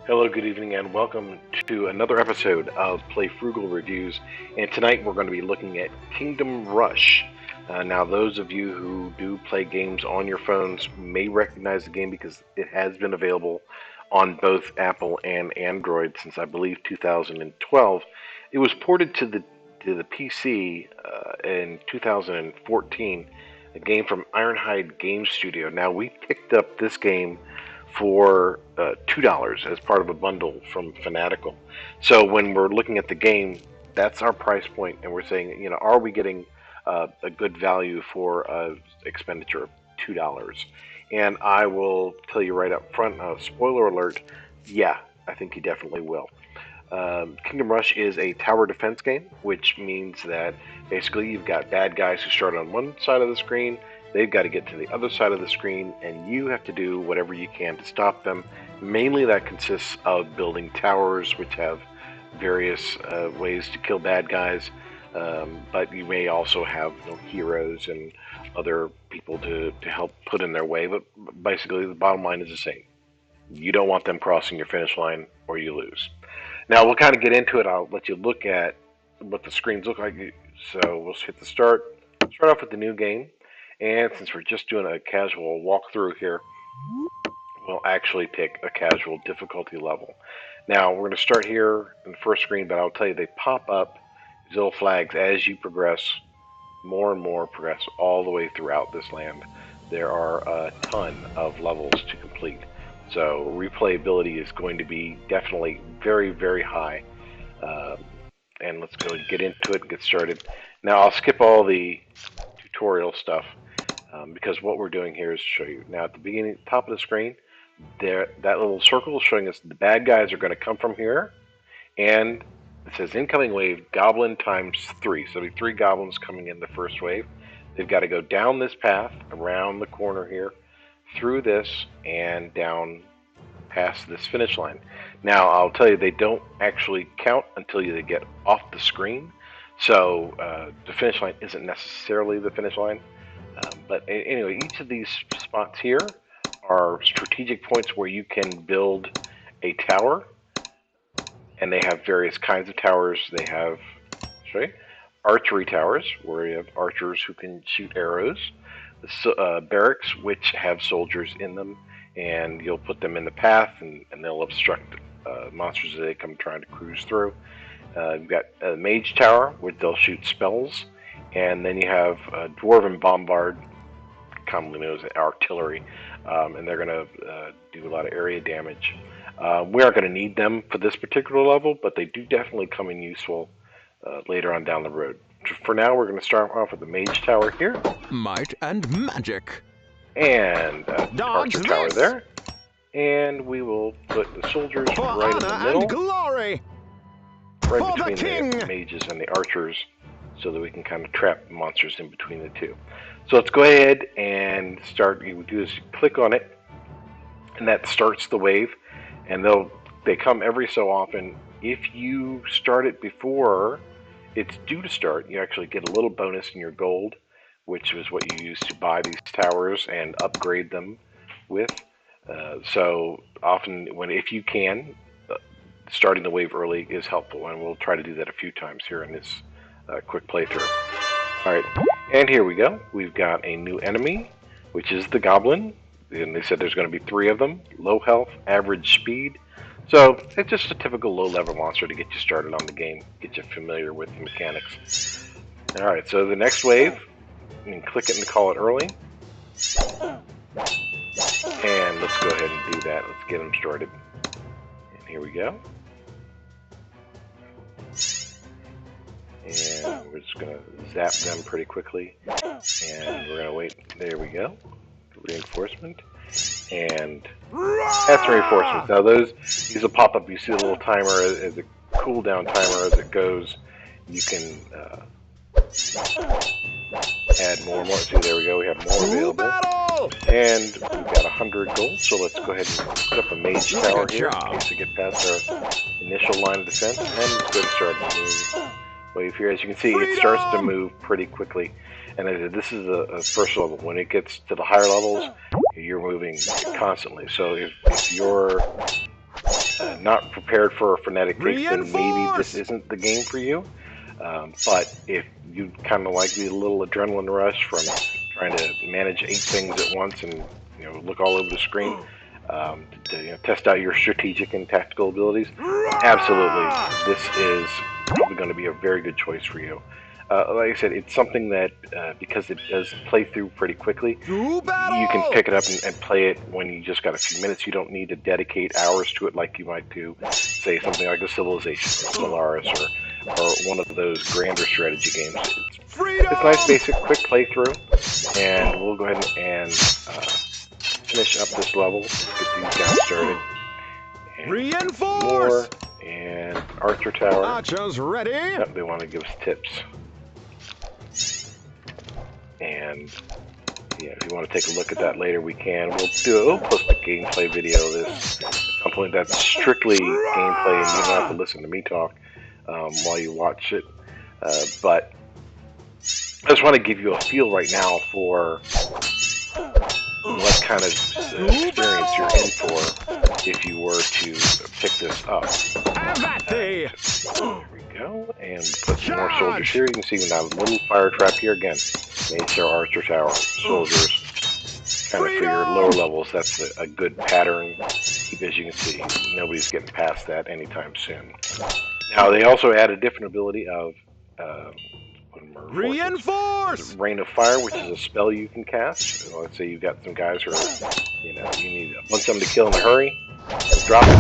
Hello, good evening, and welcome to another episode of Play Frugal Reviews. And tonight we're going to be looking at Kingdom Rush. Now, those of you who do play games on your phones may recognize the game because it has been available on both Apple and Android since I believe 2012. It was ported to the PC in 2014. A game from Ironhide Game Studio. Now, we picked up this game for $2 as part of a bundle from Fanatical. So when we're looking at the game, that's our price point, and we're saying, are we getting a good value for expenditure of $2? And I will tell you right up front, spoiler alert, yeah, I think you definitely will. Kingdom Rush is a tower defense game, which means that basically you've got bad guys who start on one side of the screen. They've got to get to the other side of the screen, and you have to do whatever you can to stop them. Mainly that consists of building towers, which have various ways to kill bad guys, but you may also have heroes and other people to help put in their way. But basically, the bottom line is the same. You don't want them crossing your finish line, or you lose. Now, we'll kind of get into it. I'll let you look at what the screens look like. So we'll hit the start off with the new game. And since we're just doing a casual walkthrough here, we'll actually pick a casual difficulty level. Now, we're going to start here in the first screen, but I'll tell you, they pop up these little flags as you progress, more and more progress all the way throughout this land. There are a ton of levels to complete. So replayability is going to be definitely very, very high. And let's go and get into it and get started. Now, I'll skip all the tutorial stuff because what we're doing here is show you. Now, at the beginning, top of the screen, that little circle is showing us the bad guys are going to come from here. And it says incoming wave, goblin times 3. So there'll be 3 goblins coming in the first wave. They've got to go down this path, around the corner here, through this, and down past this finish line. Now, I'll tell you, they don't actually count until you get off the screen. So the finish line isn't necessarily the finish line. But anyway, each of these spots here are strategic points where you can build a tower. And they have various kinds of towers. They have, archery towers, where you have archers who can shoot arrows. Barracks, which have soldiers in them, and you'll put them in the path, and they'll obstruct monsters as they come trying to cruise through. You've got a mage tower, where they'll shoot spells, and then you have dwarven bombard, commonly known as artillery, and they're going to do a lot of area damage. We aren't going to need them for this particular level, but they do definitely come in useful later on down the road. For now, we're going to start off with the mage tower here. Might and magic. And archer tower there. And we will put the soldiers right in the middle. And glory. Right between the mages and the archers, so that we can kind of trap monsters in between the two. So let's go ahead and start. You do is click on it, and that starts the wave. And they come every so often. If you start it before it's due to start, you actually get a little bonus in your gold, which is what you use to buy these towers and upgrade them with. So often, if you can, starting the wave early is helpful, and we'll try to do that a few times here in this quick playthrough. Alright, and here we go. We've got a new enemy, which is the goblin. And they said there's going to be 3 of them. Low health, average speed. So it's just a typical low-level monster to get you started on the game, get you familiar with the mechanics. Alright, so the next wave, you can click it and call it early. And let's go ahead and do that. Let's get them started. And here we go. And we're just going to zap them pretty quickly. And we're going to wait. There we go. Reinforcement, and that's reinforcements. Now these will pop up. You see a little timer as a cooldown timer as it goes. You can add more and more. See, there we go. We have more available, and we've got 100 gold. So let's go ahead and put up a mage tower here in case we get past our initial line of defense, and let's go and start the new wave here. As you can see, it starts to move pretty quickly. And this is a first level. When it gets to the higher levels, you're moving constantly. So if you're not prepared for a frenetic pace, then maybe Reinforce! this isn't the game for you. But if you kind of like the little adrenaline rush from trying to manage 8 things at once and look all over the screen, to test out your strategic and tactical abilities, absolutely, this is probably going to be a very good choice for you. Like I said, it's something that, because it does play through pretty quickly, you can pick it up and play it when you just got a few minutes. You don't need to dedicate hours to it like you might do, say, something like a Civilization, or Stellaris, or one of those grander strategy games. It's a nice, basic, quick playthrough, and we'll go ahead and finish up this level. Let's get these guys started. And Reinforce! And Archer Tower. Archers ready? Yep, they want to give us tips. And yeah, if you want to take a look at that later, we can. We'll post a gameplay video of this at some point. That's strictly gameplay, and you don't have to listen to me talk while you watch it. But I just want to give you a feel right now for what kind of experience you're in for if you were to pick this up. There we go, and put some more soldiers here. You can see we have a little fire trap here again. Made our Archer Tower soldiers. Kind of for your lower levels, that's a good pattern. As you can see, nobody's getting past that anytime soon. Now they also add a different ability of Reinforce! Rain of Fire, which is a spell you can cast. Let's say you've got some guys who are, you need a bunch of them to kill in a hurry. Drop it.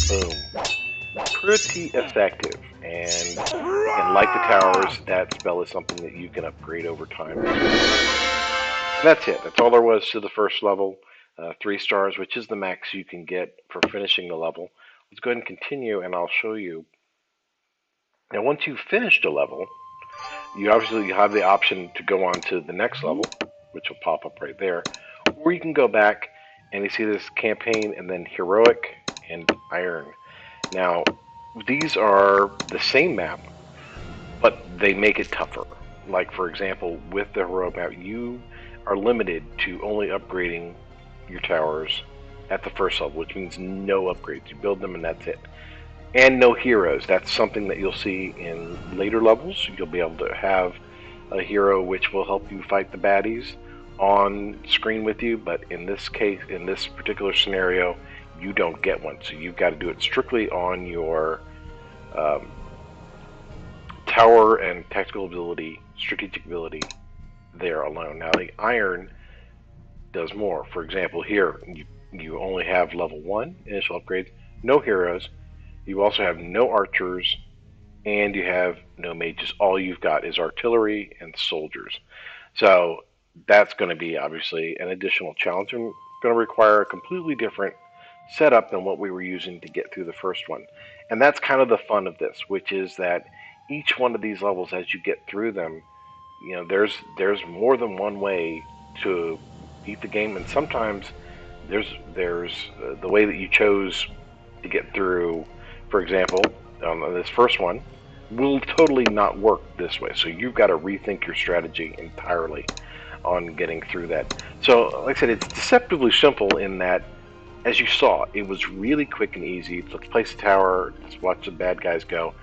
Boom. Pretty effective. And like the towers, that spell is something that you can upgrade over time. And that's it. That's all there was to the first level. 3 stars, which is the max you can get for finishing the level. Let's go ahead and continue, and I'll show you. Now, once you've finished a level, you obviously have the option to go on to the next level, which will pop up right there. Or you can go back, and you see this campaign, and then Heroic and Iron. Now, these are the same map, but they make it tougher. Like, for example, with the Heroic map, you are limited to only upgrading your towers at the first level, which means no upgrades. You build them and that's it. And no heroes. That's something that you'll see in later levels. You'll be able to have a hero which will help you fight the baddies on screen with you, but in this case, in this particular scenario, you don't get one. So you've got to do it strictly on your tower and tactical ability, strategic ability there alone. Now the Iron does more. For example, here you only have level 1 initial upgrades, no heroes. You also have no archers, and you have no mages. All you've got is artillery and soldiers. So that's going to be obviously an additional challenge and going to require a completely different setup than what we were using to get through the first one. And that's kind of the fun of this, which is that each one of these levels, as you get through them, there's more than one way to beat the game, and sometimes there's the way that you chose to get through. For example, this first one will totally not work this way, so you've got to rethink your strategy entirely on getting through that. So, like I said, it's deceptively simple in that, as you saw, it was really quick and easy. Let's place a tower, let's watch the bad guys go,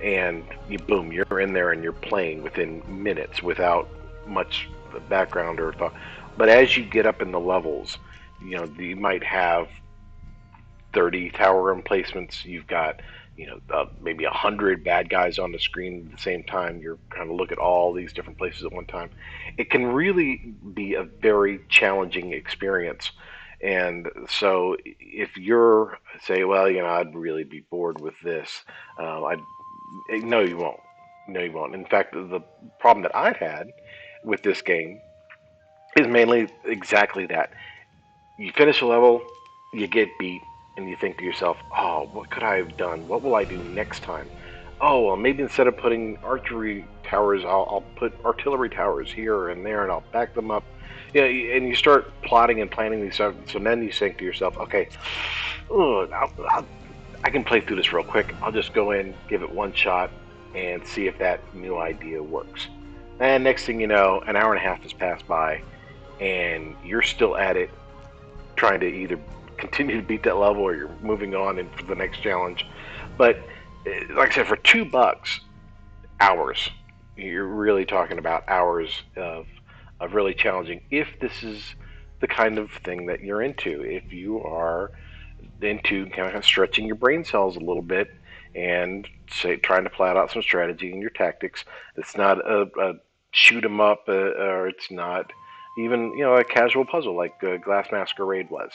and boom, you're in there and you're playing within minutes without much background or thought. But as you get up in the levels, you might have 30 tower emplacements. You've got, maybe 100 bad guys on the screen at the same time. You're trying to look at all these different places at one time. It can really be a very challenging experience. And so if you're, say, well, I'd really be bored with this, no, you won't. No, you won't. In fact, the problem that I've had with this game is mainly exactly that. You finish a level, you get beat, and you think to yourself, oh, what could I have done? What will I do next time? Oh, well, maybe instead of putting archery towers, I'll put artillery towers here and there, and I'll back them up. And you start plotting and planning these stuff. So then you think to yourself, okay, I can play through this real quick. I'll just go in, give it one shot, and see if that new idea works. And next thing you know, an hour and a half has passed by, and you're still at it, trying to either continue to beat that level, or you're moving on and for the next challenge. But like I said, for $2, hours. You're really talking about hours of really challenging. If this is the kind of thing that you're into, if you are into kind of stretching your brain cells a little bit and say trying to plot out some strategy in your tactics, it's not a shoot 'em up, or it's not even a casual puzzle like Glass Masquerade was.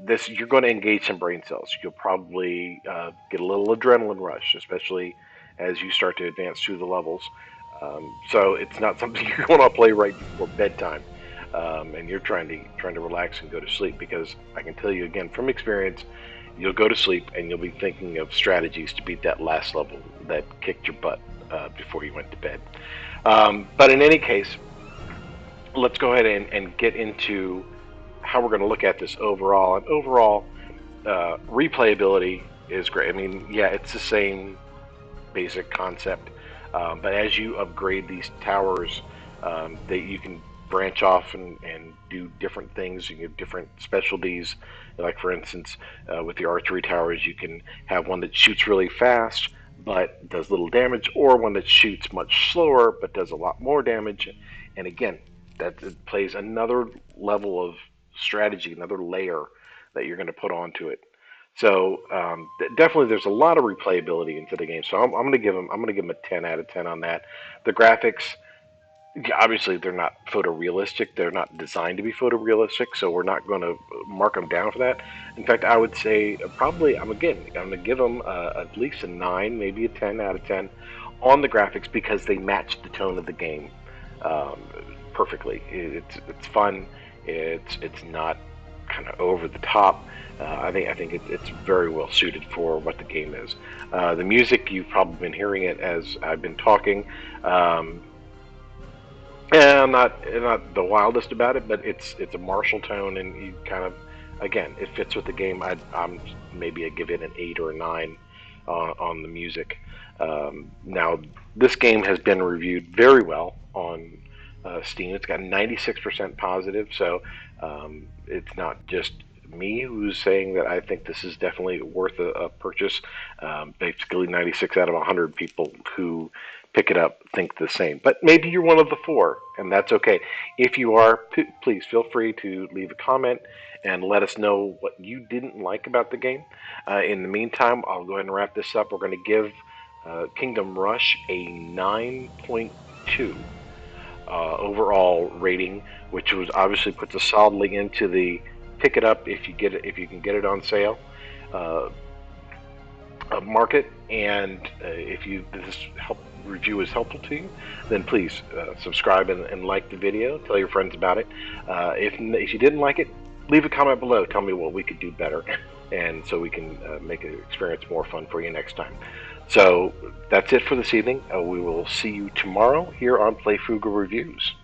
This you're going to engage some brain cells. You'll probably get a little adrenaline rush, especially as you start to advance through the levels. So it's not something you're going to play right before bedtime, and you're trying to relax and go to sleep. Because I can tell you again from experience, you'll go to sleep and you'll be thinking of strategies to beat that last level that kicked your butt before you went to bed. But in any case, let's go ahead and get into how we're going to look at this overall. And overall, replayability is great. I mean, yeah, it's the same basic concept, but as you upgrade these towers, that you can branch off and do different things. You have different specialties. Like for instance, with the archery towers, you can have one that shoots really fast but does little damage, or one that shoots much slower but does a lot more damage. And again, that it plays another level of strategy, another layer that you're going to put onto it. So definitely, there's a lot of replayability into the game. So I'm going to give them a 10 out of 10 on that. The graphics, yeah, obviously, they're not photorealistic. They're not designed to be photorealistic, so we're not going to mark them down for that. In fact, I would say probably I'm going to give them at least a 9, maybe a 10 out of 10 on the graphics, because they match the tone of the game um, perfectly. It's fun. It's not kind of over the top. I think it's very well suited for what the game is. The music, you've probably been hearing it as I've been talking. And I'm not the wildest about it, but it's a martial tone, and you kind of, again, it fits with the game. I'm maybe I give it an 8 or a 9 on the music. Now, this game has been reviewed very well on Steam. It's got 96% positive, so it's not just me who's saying that I think this is definitely worth a purchase. Basically, 96 out of 100 people who pick it up think the same. But maybe you're one of the 4, and that's okay. If you are, please feel free to leave a comment and let us know what you didn't like about the game. In the meantime, I'll go ahead and wrap this up. We're going to give Kingdom Rush a 9.2 overall rating, which was obviously puts us solidly into the pick it up if you can get it on sale uh, market. And if this review is helpful to you, then please subscribe and like the video. Tell your friends about it. If you didn't like it, leave a comment below. Tell me what we could do better, and so we can make the experience more fun for you next time. So that's it for this evening. We will see you tomorrow here on Play Frugal Reviews.